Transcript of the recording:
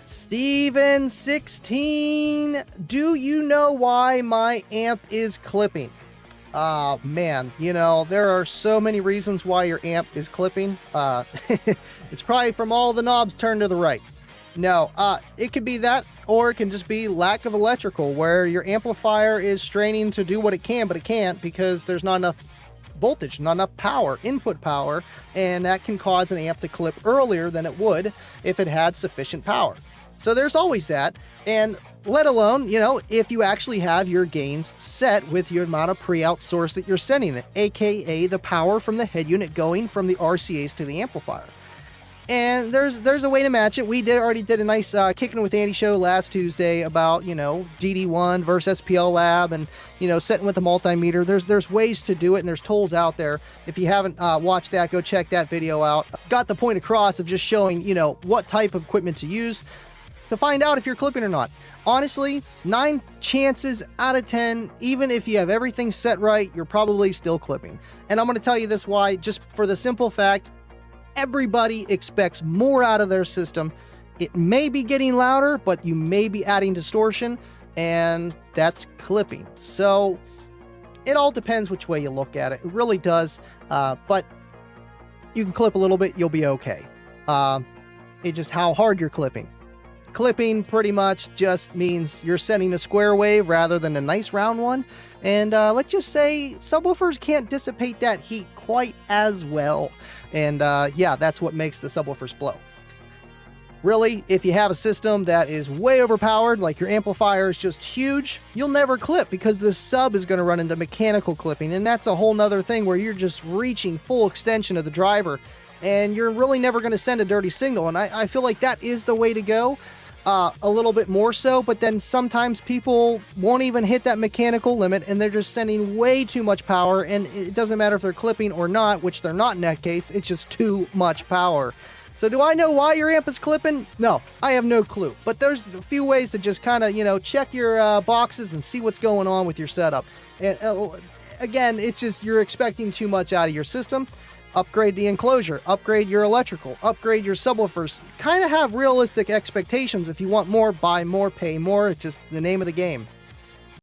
Steven16, do you know why my amp is clipping? Man, you know, there are so many reasons why your amp is clipping. It's probably from all the knobs turned to the right. No, it could be that, or it can just be lack of electrical, where your amplifier is straining to do what it can, but it can't because there's not enough voltage, not enough power, input power, and that can cause an amp to clip earlier than it would if it had sufficient power. So there's always that, and let alone, you know, if you actually have your gains set with your amount of pre-out source that you're sending it, aka the power from the head unit going from the RCAs to the amplifier. And there's a way to match it. We already did a nice Kicking with Andy show last Tuesday about, you know, DD1 versus SPL Lab and, you know, setting with the multimeter. There's ways to do it, and there's tools out there. If you haven't watched that, go check that video out. Got the point across of just showing, you know, what type of equipment to use to find out if you're clipping or not. Honestly, 9 chances out of 10, even if you have everything set right, you're probably still clipping. And I'm going to tell you this why, just for the simple fact, everybody expects more out of their system. It may be getting louder, but you may be adding distortion, and that's clipping. So it all depends which way you look at it. It really does. But you can clip a little bit, you'll be okay. It's just how hard you're clipping. Clipping pretty much just means you're sending a square wave rather than a nice round one. And let's just say subwoofers can't dissipate that heat quite as well. And yeah, that's what makes the subwoofers blow. Really, if you have a system that is way overpowered, like your amplifier is just huge, you'll never clip because the sub is going to run into mechanical clipping. And that's a whole nother thing where you're just reaching full extension of the driver. And you're really never going to send a dirty signal. And I feel like that is the way to go. A little bit more so, but then sometimes people won't even hit that mechanical limit and they're just sending way too much power, and it doesn't matter if they're clipping or not, which they're not in that case. It's just too much power. So do I know why your amp is clipping? No, I have no clue. But there's a few ways to just kind of, you know, check your boxes and see what's going on with your setup. And again, it's just you're expecting too much out of your system. Upgrade the enclosure, upgrade your electrical, upgrade your subwoofers. Kind of have realistic expectations. If you want more, buy more, pay more. It's just the name of the game.